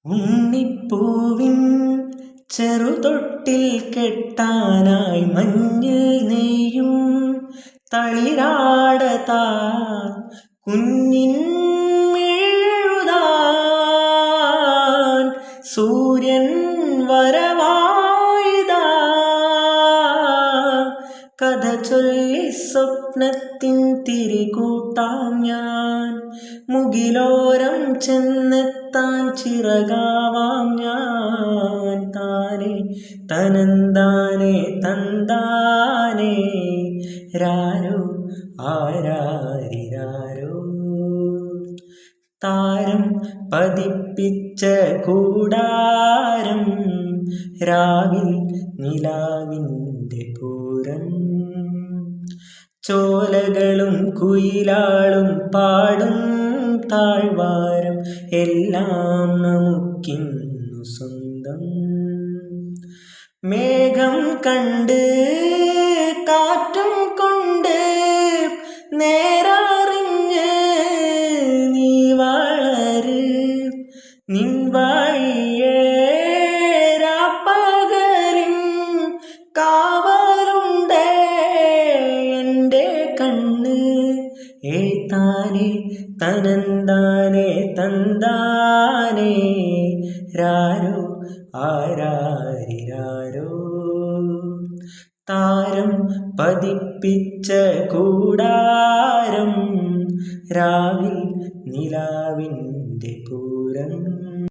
ഉണ്ണിപ്പൂവിൻ ചെറുതൊട്ടിൽ കെട്ടാനായി മഞ്ഞിൽ നെയ്യും തളിരാടതാ കുഞ്ഞിൻ മെഴുതാൻ സൂര്യൻ വരവായിതാ കഥ ചൊല്ലി സ്വപ്നത്തിൻ തിരികൂട്ടാം ഞാൻ മുകിലോരം ചെന്നെത്താൻ ചിറകാവാം ഞാൻ താനേ തനന്താനേ തന്താനേ രാരോ ആരാരിരാരോ താരം പതിപ്പിച്ച കൂടാരം രാവിൽ നിലാവിൻ്റെ പൂരം ചോലകളും കുയിലാളും പാടും താഴ്വാരം എല്ലാം നമുക്കിന്നു സ്വന്തം മേഘം കണ്ട് കാറ്റും കൊണ്ട് നേരറിഞ്ഞ് നീ വളര് നിൻ വഴിയേ രാപ്പകലിൻ കാവലുണ്ടേ എൻ്റെ കണ്ണ് താനേ തനന്താനേ തന്താനേ രാരോ ആരാരിരാരോ താരം പതിപ്പിച്ച കൂടാരം രാവിൽ നിലാവിൻ്റെ പൂരം